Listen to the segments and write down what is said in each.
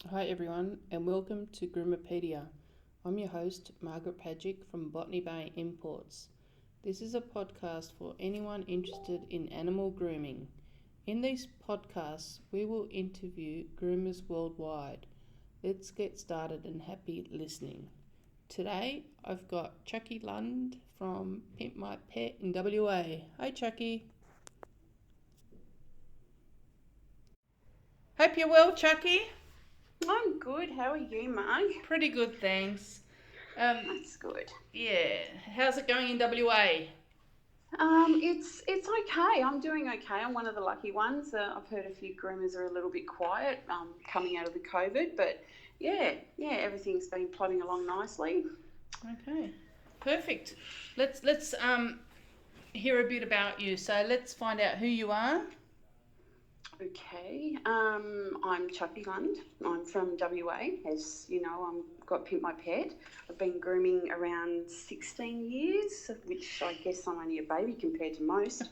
Hi everyone and welcome to Groomapedia. I'm your host Margaret Pagic from Botany Bay Imports. This is a podcast for anyone interested in animal grooming. In these podcasts we will interview groomers worldwide. Let's get started and happy listening. Today I've got Chuckie Lund from Pimp My Pet in WA. Hi Chuckie. Hope you're well, Chuckie. I'm good. How are you, Marg? Pretty good, thanks. That's good. Yeah, how's it going in WA? It's okay. I'm doing okay. I'm one of the lucky ones. I've heard a few groomers are a little bit quiet coming out of the COVID, but yeah, everything's been plodding along nicely. Okay, perfect. Let's hear a bit about you. So let's find out who you are. Okay. I'm Chuckie Lund. I'm from WA. As you know, I've got Pimp My Pet. I've been grooming around 16 years, which I guess I'm only a baby compared to most.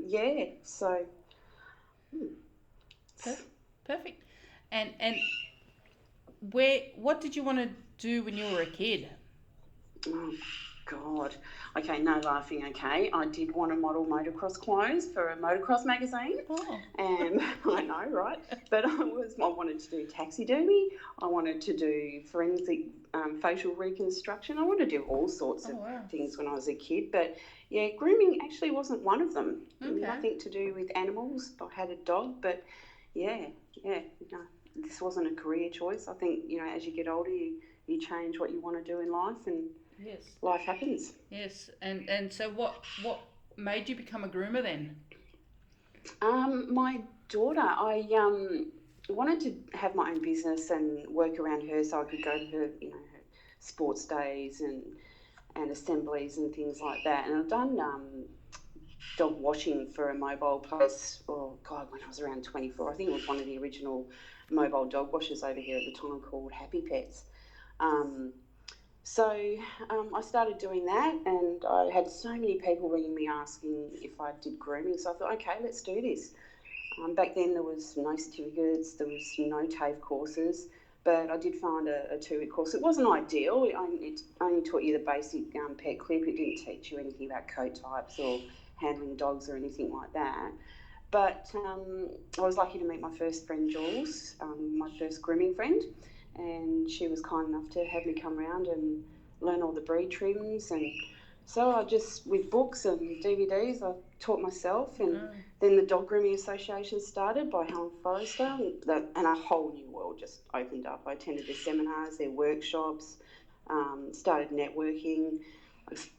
Yeah. So. Perfect. And what did you want to do when you were a kid? Oh, God. Okay, no laughing, okay. I did want to model motocross clothes for a motocross magazine. Oh. And I know, right? But I wanted to do taxidermy. I wanted to do forensic facial reconstruction. I wanted to do all sorts of things when I was a kid. But yeah, grooming actually wasn't one of them. Okay. Nothing to do with animals. I had a dog, but yeah, no, this wasn't a career choice. I think, as you get older, you change what you want to do in life, and yes, life happens. Yes, and so what made you become a groomer then? My daughter, I wanted to have my own business and work around her, so I could go to her, her sports days and assemblies and things like that. And I've done dog washing for a mobile place. Oh God, when I was around 24, I think it was one of the original mobile dog washers over here at the time, called Happy Pets. So I started doing that, and I had so many people ringing me asking if I did grooming. So I thought, okay, let's do this. Back then there was no certificates, there was no TAFE courses, but I did find a 2-week course. It wasn't ideal. It only taught you the basic pet clip. It didn't teach you anything about coat types or handling dogs or anything like that. But I was lucky to meet my first friend, Jules, my first grooming friend, and she was kind enough to have me come around and learn all the breed trims. And so I just, with books and DVDs, I taught myself. And then the Dog Grooming Association started by Helen Forrester, and a whole new world just opened up. I attended their seminars, their workshops, started networking,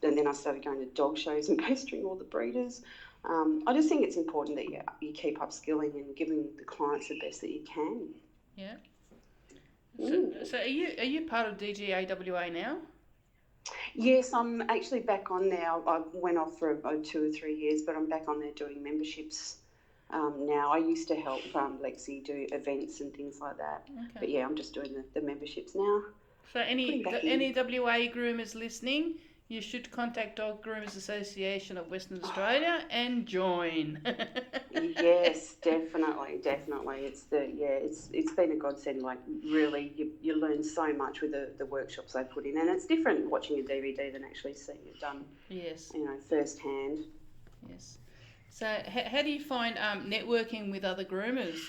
and then I started going to dog shows and pestering all the breeders. I just think it's important that you keep upskilling and giving the clients the best that you can. Yeah. So are you part of Dgawa now? Yes, I'm actually back on there. I went off for about 2 or 3 years, but I'm back on there doing memberships now. I used to help Lexi do events and things like that. Okay. But yeah, I'm just doing the memberships now. So any WA groomers listening, you should contact Dog Groomers Association of Western Australia and join. Yes, definitely. It's been a godsend. Like, really, you learn so much with the workshops they put in, and it's different watching a DVD than actually seeing it done. Yes. Firsthand. Yes. So how do you find networking with other groomers?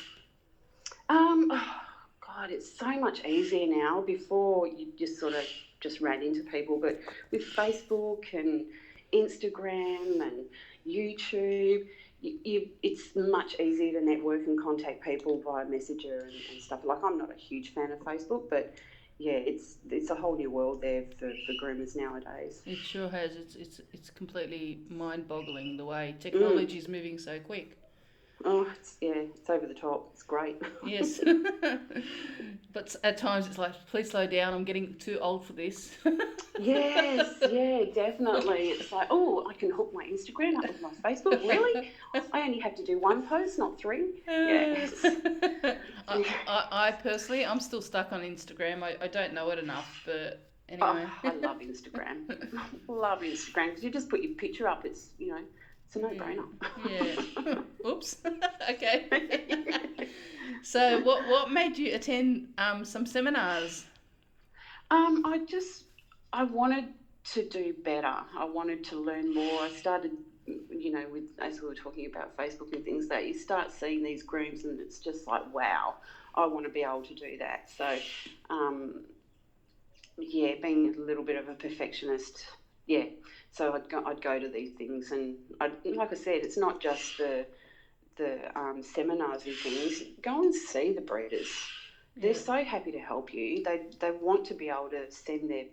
God, it's so much easier now. Before, you just sort of just ran into people, but with Facebook and Instagram and YouTube, it's much easier to network and contact people via Messenger and stuff. Like, I'm not a huge fan of Facebook, but yeah, it's a whole new world there for groomers nowadays. It sure has. It's completely mind-boggling the way technology is moving so quick. Oh, it's over the top. It's great. Yes. But at times it's like, please slow down, I'm getting too old for this. Yes, yeah, definitely. It's like, oh, I can hook my Instagram up with my Facebook. Really? I only have to do 1 post, not 3. Yes. I personally, I'm still stuck on Instagram. I don't know it enough, but anyway. Oh, I love Instagram. Love Instagram, because you just put your picture up. It's, it's a no-brainer. Yeah. Oops. Okay. So what made you attend some seminars? I wanted to do better. I wanted to learn more. I started, with, as we were talking about Facebook and things, that you start seeing these grooms and it's just like, wow, I want to be able to do that. So, being a little bit of a perfectionist, so I'd go to these things, and like I said, it's not just the seminars and things. Go and see the breeders. They're so happy to help you. They want to be able to send their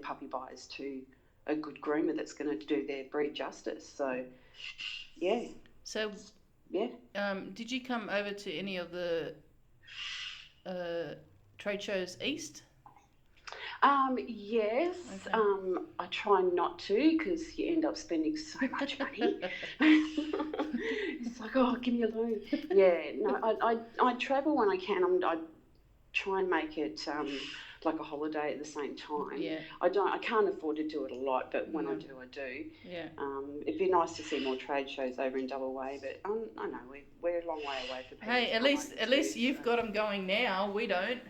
puppy buyers to a good groomer that's going to do their breed justice. So, yeah. So, yeah. Did you come over to any of the trade shows east? Yes. Okay. I try not to, because you end up spending so much money. It's like, oh, give me a loan. Yeah. No, I travel when I can. I try and make it like a holiday at the same time. Yeah. I can't afford to do it a lot, but when I do, I do. Yeah. It'd be nice to see more trade shows over in Dgawa, but I know we're a long way away from people. Hey, at least you've got them going now. We don't.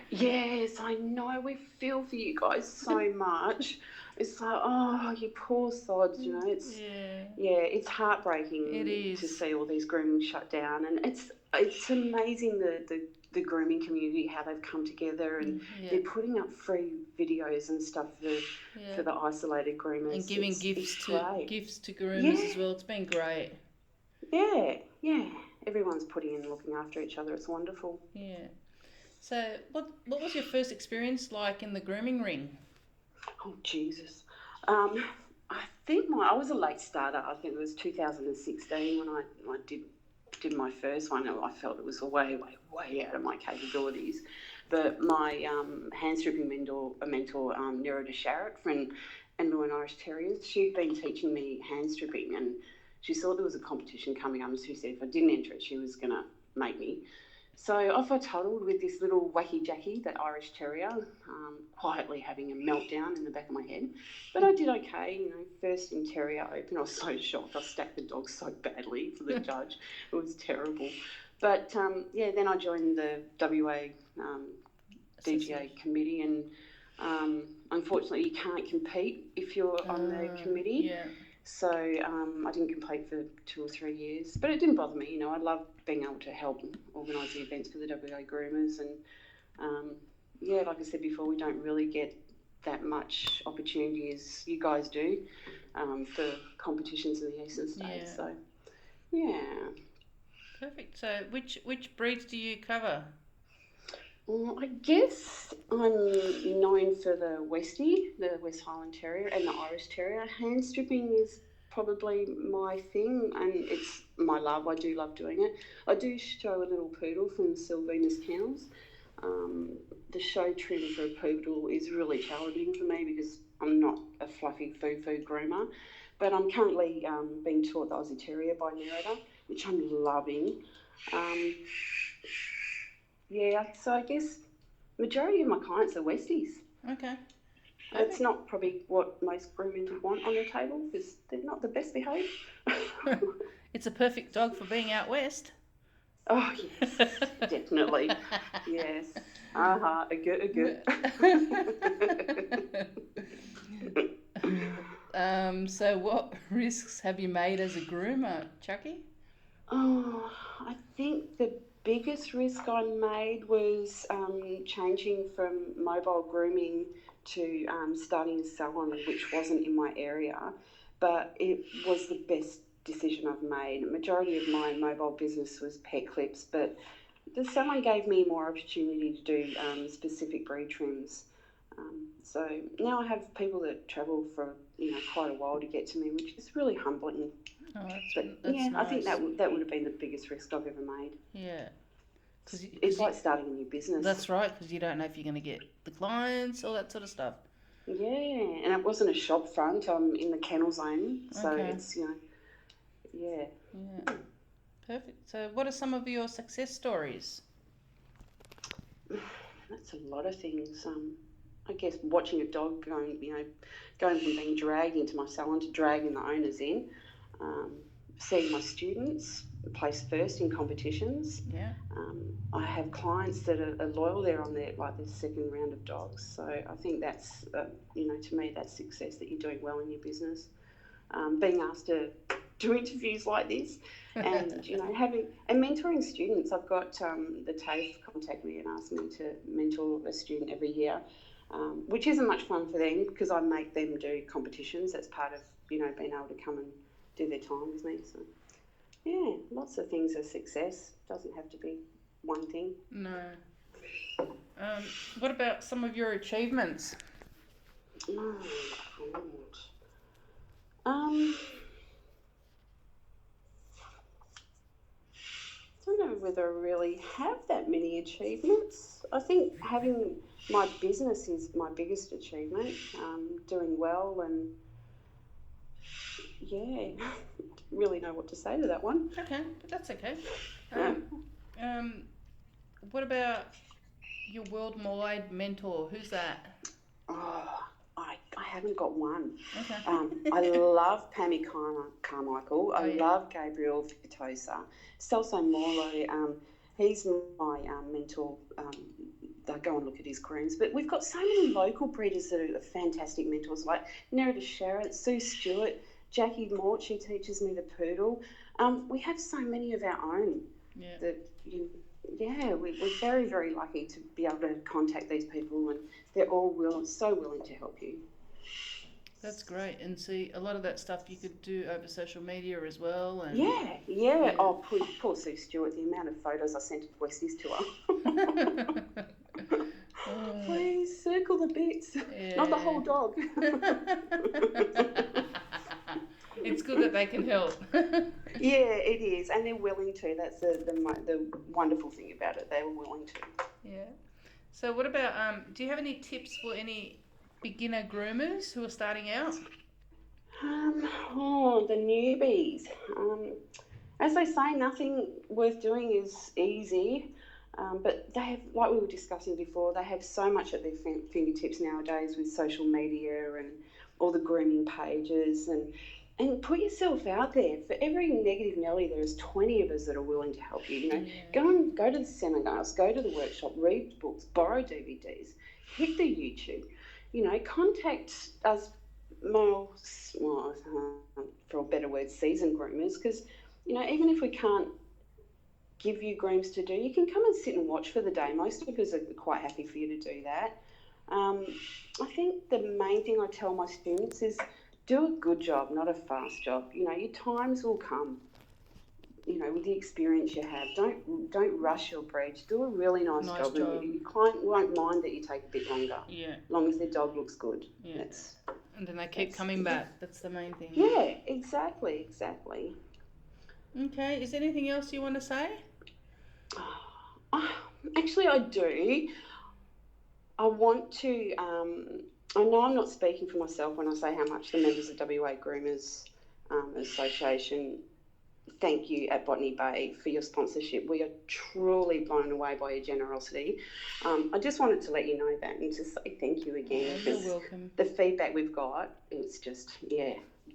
Yes, I know. We feel for you guys so much. It's like, oh, you poor sods, It's it's heartbreaking. It is. To see all these grooming shut down, and it's amazing the grooming community, how they've come together, and they're putting up free videos and stuff for the isolated groomers, and giving gifts to groomers as well. It's been great. Yeah. Everyone's putting in and looking after each other. It's wonderful. Yeah. So, what was your first experience like in the grooming ring? Oh, Jesus. I think I was a late starter. I think it was 2016 when I did my first one. I felt it was way out of my capabilities. But my hand stripping mentor Nero de Sharrett, from Andrew Irish Terriers, she'd been teaching me hand stripping, and she saw there was a competition coming up, and she said if I didn't enter it, she was going to make me. So off I toddled with this little wacky Jackie, that Irish Terrier, quietly having a meltdown in the back of my head. But I did okay, first in Terrier Open. I was so shocked. I stacked the dog so badly for the judge. It was terrible. But, then I joined the WA DGA committee, and unfortunately you can't compete if you're on the committee. Yeah. So I didn't compete for 2 or 3 years, but it didn't bother me. I love being able to help organise the events for the WA groomers, and like I said before, we don't really get that much opportunity as you guys do for competitions in the eastern states. Yeah. So, yeah. Perfect. So, which breeds do you cover? Well, I guess I'm known for the Westie, the West Highland Terrier, and the Irish Terrier. Hand stripping is probably my thing, and it's my love. I do love doing it. I do show a little poodle from Sylvanus Kennels. The show trim for a poodle is really challenging for me because I'm not a fluffy foo-foo groomer, but I'm currently being taught the Aussie Terrier by Nerida, which I'm loving. So I guess majority of my clients are Westies. Okay. That's not probably what most groomers would want on their table, because they're not the best behaved. It's a perfect dog for being out west. Oh, yes, definitely. Yes. A good. So what risks have you made as a groomer, Chuckie? Oh, I think the biggest risk I made was changing from mobile grooming to starting a salon, which wasn't in my area, but it was the best decision I've made. The majority of my mobile business was pet clips, but the salon gave me more opportunity to do specific breed trims. So now I have people that travel for quite a while to get to me, which is really humbling. Oh, that's nice. I think that would have been the biggest risk I've ever made. Yeah. It's like starting a new business. That's right, because you don't know if you're going to get the clients, all that sort of stuff. Yeah, and it wasn't a shop front. I'm in the kennel zone, so it's, yeah. Yeah. Perfect. So what are some of your success stories? That's a lot of things. I guess watching a dog going from being dragged into my salon to dragging the owners in, seeing my students place first in competitions. Yeah. I have clients that are loyal. They're on their second round of dogs. So I think that's, to me, that's success, that you're doing well in your business. Being asked to do interviews like this, and having and mentoring students. I've got the TAFE contact me and ask me to mentor a student every year, which isn't much fun for them because I make them do competitions. That's part of being able to come and do their time with me. So yeah, lots of things are success. Doesn't have to be one thing. No. What about some of your achievements? Oh, I don't know whether I really have that many achievements. I think having my business is my biggest achievement. Doing well, and yeah, really know what to say to that one. Okay, but that's okay. What about your worldwide mentor? Who's that? Oh, I haven't got one. Okay. I love Pammy Carmichael. I yeah. love Gabriel Fitosa. Celso Morlo, he's my mentor. I go and look at his grooms. But we've got so many local breeders that are fantastic mentors, like Nerida Sherritt, Sue Stewart, Jackie Mort, she teaches me the poodle. We have so many of our own. Yeah. We're very, very lucky to be able to contact these people, and they're all so willing to help you. That's great. And see, a lot of that stuff you could do over social media as well. And yeah. Oh, poor Sue Stewart, the amount of photos I sent to the Westies to her. Please circle the bits, not the whole dog. It's good that they can help. Yeah, it is, and they're willing to. That's the wonderful thing about it. They're willing to. Yeah. So what about, do you have any tips for any beginner groomers who are starting out? The newbies. As they say, nothing worth doing is easy, but they have, like we were discussing before, they have so much at their fingertips nowadays with social media and all the grooming pages, and put yourself out there. For every negative Nelly, there's 20 of us that are willing to help you. Go to the seminars, go to the workshop, read books, borrow DVDs, hit the YouTube. Contact us more, for a better word, seasoned groomers, because even if we can't give you grooms to do, you can come and sit and watch for the day. Most of us are quite happy for you to do that. I think the main thing I tell my students is, do a good job, not a fast job. Your times will come. With the experience you have, don't rush your breed. Do a really nice job. And your client won't mind that you take a bit longer. Yeah. As long as their dog looks good. Yeah. And then they keep coming back. That's the main thing. Yeah, exactly. Okay. Is there anything else you want to say? Actually, I do. I want to. I know I'm not speaking for myself when I say how much the members of WA Groomers Association thank you at Botany Bay for your sponsorship. We are truly blown away by your generosity. I just wanted to let you know that and just say thank you again. You're welcome. The feedback we've got, it's just,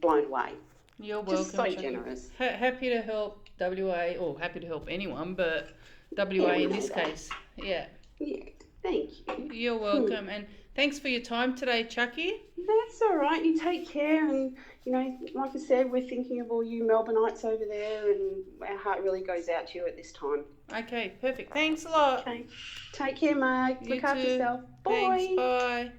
blown away. You're welcome. Just so generous. Happy to help WA, or happy to help anyone, but WA in this case. Yeah. Yeah, thank you. You're welcome. And thanks for your time today, Chuckie. That's all right. You take care, and like I said, we're thinking of all you Melbourneites over there, and our heart really goes out to you at this time. Okay, perfect. Thanks a lot. Okay. Take care, Marg. Look after yourself. Bye. Thanks. Bye.